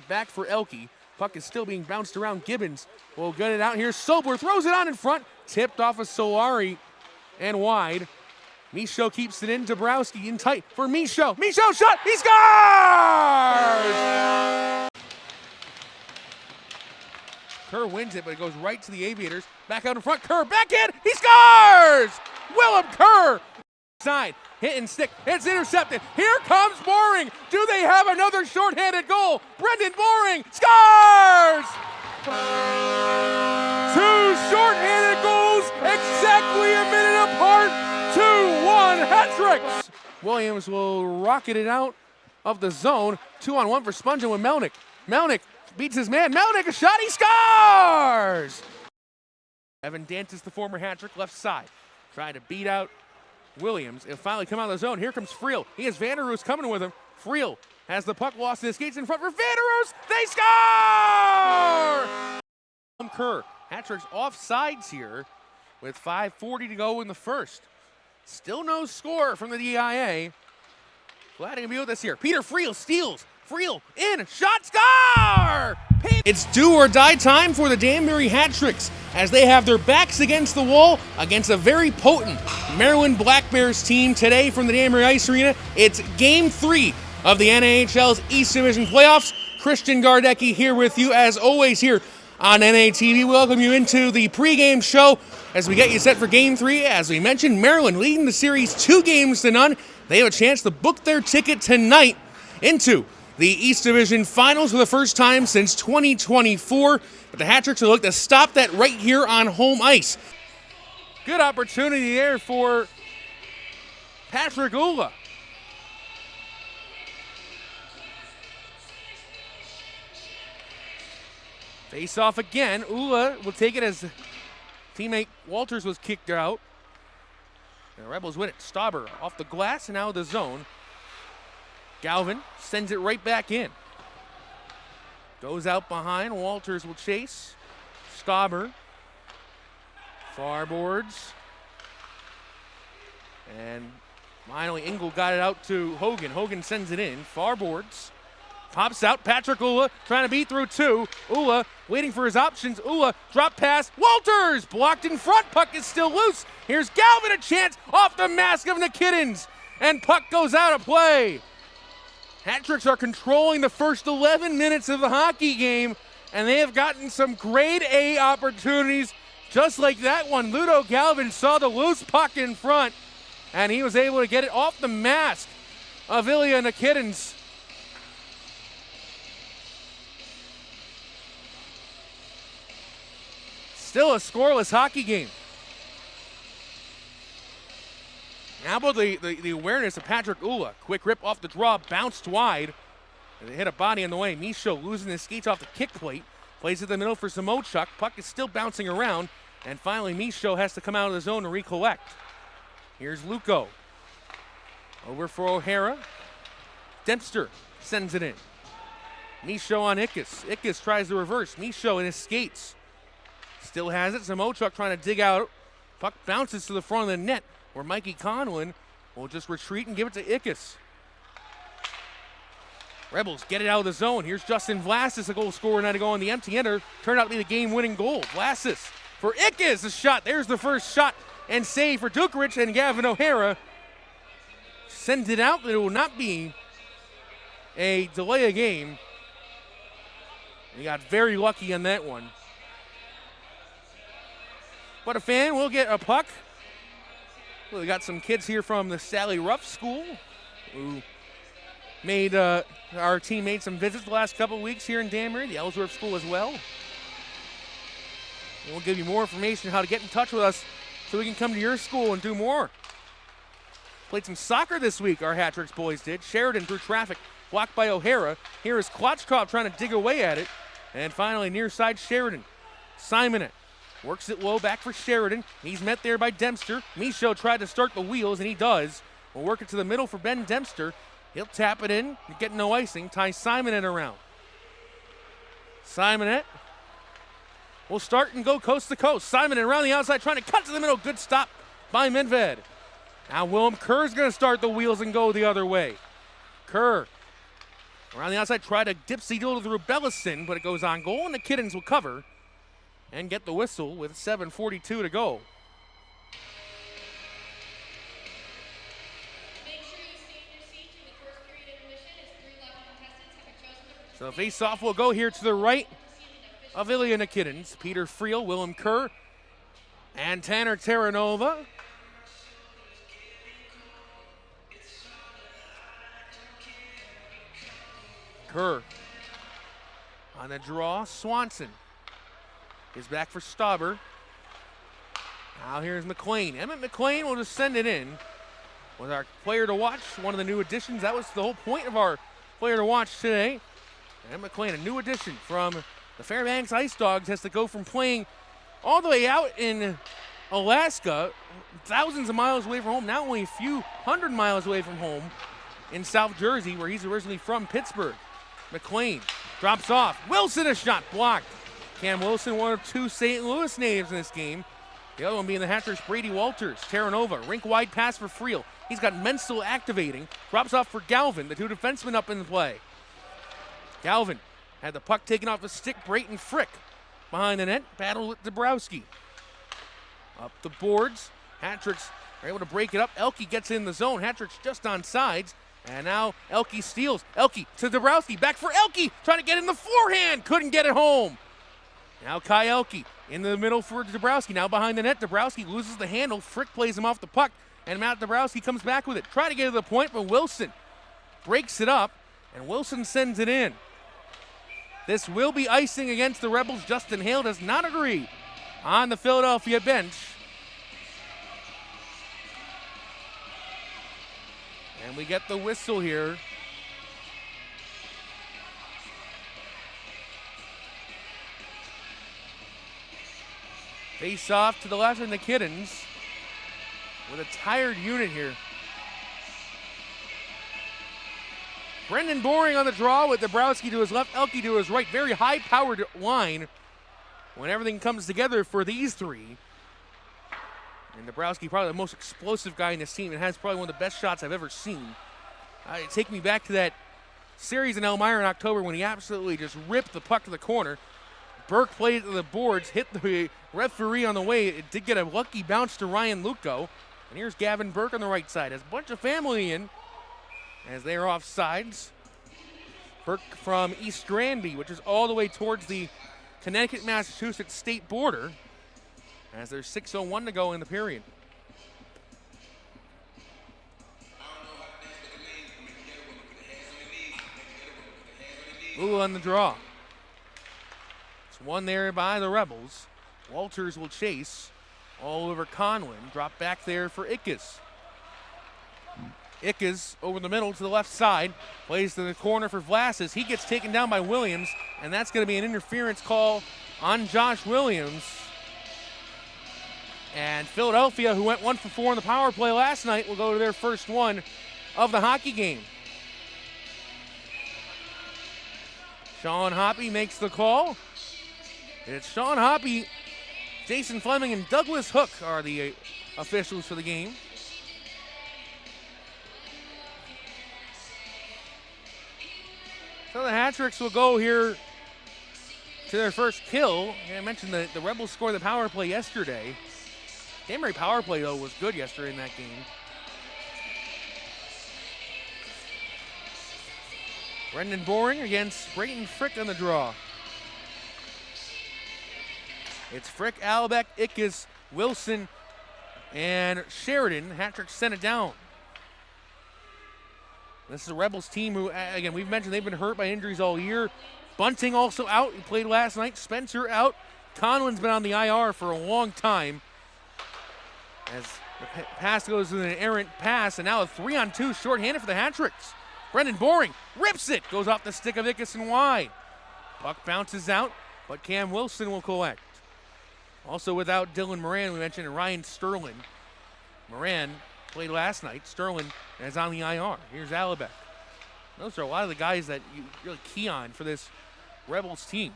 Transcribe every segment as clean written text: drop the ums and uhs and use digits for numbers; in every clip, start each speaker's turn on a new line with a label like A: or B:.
A: back for Elke. Puck is still being bounced around. Gibbons will get it out here. Sobler throws it on in front. Tipped off of Solari and wide. Michaud keeps it in. Dabrowski in tight for Michaud. Michaud shot. He scores! Kerr wins it, but it goes right to the Aviators. Back out in front. Kerr back in. He scores! Willem Kerr. Side. Hit and stick. It's intercepted. Here comes Boring. Do they have another shorthanded goal? Brendan Boring scores! Two shorthanded goals exactly a minute apart. 2-1 hat tricks. Williams will rocket it out of the zone. 2-on-1 for Spungen with Melnick. Melnick beats his man. Melnick a shot. He scores! Evan Dantas, the former hat trick, left side. Trying to beat out Williams. It'll finally come out of the zone. Here comes Friel. He has Vanderoos coming with him. Friel has the puck lost in his skates in front for Vanderoos. They score! Kerr. Hat-trick's off sides here with 5:40 to go in the first. Still no score from the DIA. Glad to be with us here. Peter Friel steals. Friel in. Shot, score! It's do or die time for the Danbury Hat-tricks as they have their backs against the wall against a very potent Maryland Black Bears team today from the Danbury Ice Arena. It's Game 3 of the NAHL's East Division Playoffs. Christian Gardecki here with you as always here on NATV. We welcome you into the pregame show as we get you set for Game 3. As we mentioned, Maryland leading the series 2-0. They have a chance to book their ticket tonight into the East Division Finals for the first time since 2024. But the Hat-tricks will look to stop that right here on home ice. Good opportunity there for Patrick Ula. Face off again. Ula will take it as teammate Walters was kicked out. And the Rebels win it. Stauber off the glass and out of the zone. Galvin sends it right back in. Goes out behind. Walters will chase. Stauber. Far boards. And finally Engel got it out to Hogan. Hogan sends it in. Far boards. Pops out. Patrick Ula trying to beat through two. Ula waiting for his options. Ula drop pass. Walters blocked in front. Puck is still loose. Here's Galvin, a chance off the mask of Nikitins. And puck goes out of play. Hat-tricks are controlling the first 11 minutes of the hockey game, and they have gotten some grade A opportunities just like that one. Ludo Galvin saw the loose puck in front, and he was able to get it off the mask of Ilya Nikitins. Still a scoreless hockey game. How about the awareness of Patrick Ula? Quick rip off the draw, bounced wide. And they hit a body on the way. Michaud losing his skates off the kick plate. Plays it in the middle for Samochuk. Puck is still bouncing around. And finally, Michaud has to come out of the zone to recollect. Here's Luco. Over for O'Hara. Dempster sends it in. Michaud on Ickes. Ickes tries the reverse. Michaud in his skates. Still has it. Samochuk trying to dig out. Puck bounces to the front of the net, where Mikey Conlon will just retreat and give it to Ickes. Rebels get it out of the zone. Here's Justin Vlasis, a goal scorer, now to go on the empty ender. Turned out to be the game-winning goal. Vlasis for Ickes, a shot. There's the first shot and save for Dukerich, and Gavin O'Hara sends it out, but it will not be a delay of game. He got very lucky on that one. But a fan will get a puck. Well, we got some kids here from the Sally Ruff School who made our team made some visits the last couple of weeks here in Danbury, the Ellsworth School as well. And we'll give you more information on how to get in touch with us so we can come to your school and do more. Played some soccer this week, our Hat-tricks boys did. Sheridan through traffic, blocked by O'Hara. Here is Klotchkov trying to dig away at it. And finally, near side Sheridan. Simonet works it low back for Sheridan. He's met there by Dempster. Michaud tried to start the wheels, and he does. We'll work it to the middle for Ben Dempster. He'll tap it in, get no icing, ties Simonet around. Simonet will start and go coast to coast. Simonet around the outside, trying to cut to the middle. Good stop by Medved. Now Willem Kerr's going to start the wheels and go the other way. Kerr Around the outside, try to dipsy doodle through Bellison, but it goes on goal, and the Kittens will cover and get the whistle with 7:42 to go. So face-off will go here to the right of Iliana Kittens. Peter Friel, Willem Kerr, and Tanner Terranova. Kerr on the draw. Swanson is back for Stauber. Now here's McLean. Emmett McLean will just send it in with our player to watch, one of the new additions. That was the whole point of our player to watch today. Emmett McLean, a new addition from the Fairbanks Ice Dogs, has to go from playing all the way out in Alaska, thousands of miles away from home, now only a few hundred miles away from home in South Jersey, where he's originally from, Pittsburgh. McLean drops off. Wilson, a shot blocked. Cam Wilson, one of two St. Louis natives in this game. The other one being the Hatchers, Brady Walters. Terranova, rink wide pass for Friel. He's got Menzel activating. Drops off for Galvin, the two defensemen up in the play. Galvin had the puck taken off the stick. Brayton Frick behind the net. Battle with Dabrowski. Up the boards. Hattricks are able to break it up. Elke gets in the zone. Hattricks just on sides. And now Elke steals. Elke to Dabrowski. Back for Elke. Trying to get in the forehand. Couldn't get it home. Now Kai Elke in the middle for Dabrowski. Now behind the net. Dabrowski loses the handle. Frick plays him off the puck. And Matt Dabrowski comes back with it. Trying to get to the point, but Wilson breaks it up. And Wilson sends it in. This will be icing against the Rebels. Justin Hale does not agree on the Philadelphia bench. And we get the whistle here. Face off to the left in the Kittens with a tired unit here. Brendan Boring on the draw with Dabrowski to his left, Elke to his right. Very high-powered line when everything comes together for these three. And Dabrowski, probably the most explosive guy in this team, and has probably one of the best shots I've ever seen. Take me back to that series in Elmira in October when he absolutely just ripped the puck to the corner. Burke played it to the boards, hit the referee on the way. It did get a lucky bounce to Ryan Luco. And here's Gavin Burke on the right side. Has a bunch of family in as they are off sides. Burke from East Granby, which is all the way towards the Connecticut-Massachusetts state border, as there's 6:01 to go in the period. Ooh, on the draw. It's one there by the Rebels. Walters will chase all over Conlin. Drop back there for Ickes. Ickes over the middle to the left side. Plays to the corner for Vlasis. He gets taken down by Williams, and that's going to be an interference call on Josh Williams. And Philadelphia, who went 1 for 4 in the power play last night, will go to their first one of the hockey game. Sean Hoppy makes the call. It's Sean Hoppy, Jason Fleming, and Douglas Hook are the officials for the game. So the Hattricks will go here to their first kill. I mentioned that the Rebels scored the power play yesterday. Danbury power play, though, was good yesterday in that game. Brendan Boring against Brayton Frick on the draw. It's Frick, Albeck, Ickes, Wilson, and Sheridan. Hattrick sent it down. This is a Rebels team who, again, we've mentioned they've been hurt by injuries all year. Bunting also out. He played last night. Spencer out. Conlin's been on the IR for a long time. As the pass goes to an errant pass, and now a 3-on-2 shorthanded for the Hattricks. Brendan Boring rips it. Goes off the stick of Ickes and wide. Puck bounces out, but Cam Wilson will collect. Also without Dylan Moran, we mentioned Ryan Sterling. Moran played last night. Sterling is on the IR. Here's Albeck. Those are a lot of the guys that you really key on for this Rebels team.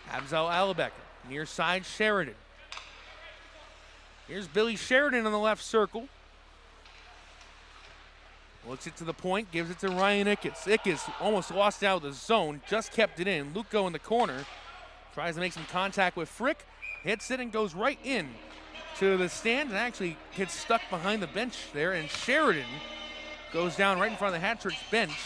A: Abzal Albeck, near side Sheridan. Here's Billy Sheridan on the left circle. Looks it to the point, gives it to Ryan Ickes. Ickes almost lost out of the zone, just kept it in. Luco in the corner tries to make some contact with Frick, hits it and goes right in to the stand and actually gets stuck behind the bench there. And Sheridan goes down right in front of the Hat Tricks bench.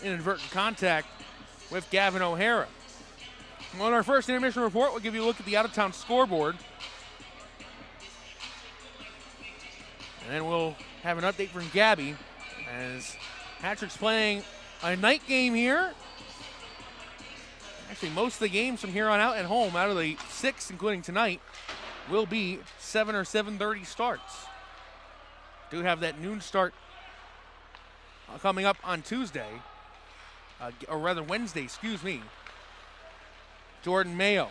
A: Inadvertent contact with Gavin O'Hara. On our first intermission report, we'll give you a look at the out-of-town scoreboard. And then we'll have an update from Gabby as Hat Tricks playing a night game here. Actually, most of the games from here on out at home, out of the 6, including tonight, will be 7 or 7:30 starts. Do have that noon start coming up on Tuesday, or rather Wednesday, excuse me. Jordan Mayo,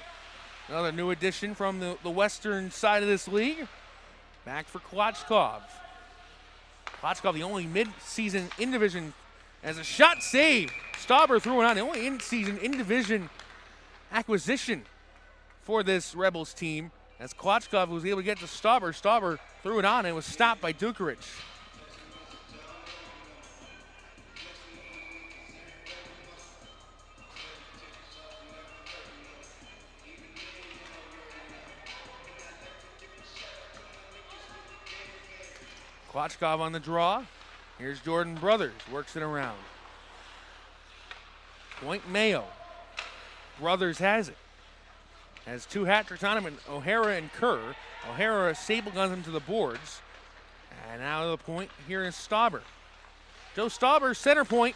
A: another new addition from the western side of this league. Back for Klotchkov. Klotchkov, the only mid-season in-division, as a shot save. Stauber threw it on, the only in-season, in-division acquisition for this Rebels team. As Klotchkov was able to get to Stauber. Stauber threw it on and was stopped by Dukarich. Klotchkov on the draw. Here's Jordan Brothers, works it around. Point Mayo. Brothers has it. Has 2 hat tricks on him, and O'Hara and Kerr. O'Hara sable guns him to the boards. And now to the point, here is Stauber. Joe Stauber, center point.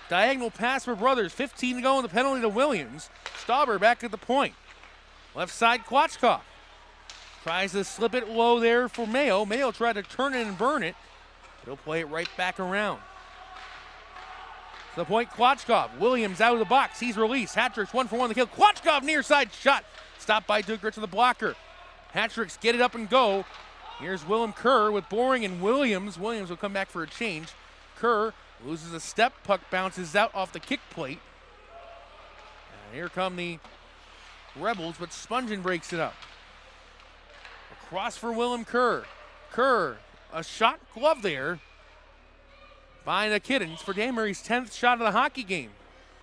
A: Diagonal pass for Brothers. 15 to go in the penalty to Williams. Stauber back at the point. Left side, Klotchkov. Tries to slip it low there for Mayo. Mayo tried to turn it and burn it. But he'll play it right back around. To the point, Klotchkov. Williams out of the box. He's released. Hat Tricks 1 for 1 to kill. Klotchkov near side shot. Stopped by Dukarich to the blocker. Hat Tricks get it up and go. Here's Willem Kerr with Boring and Williams. Williams will come back for a change. Kerr loses a step. Puck bounces out off the kick plate. And here come the Rebels, but Spungen breaks it up. Across for Willem Kerr. Kerr, a shot glove there by the Kittens for Danbury's 10th shot of the hockey game.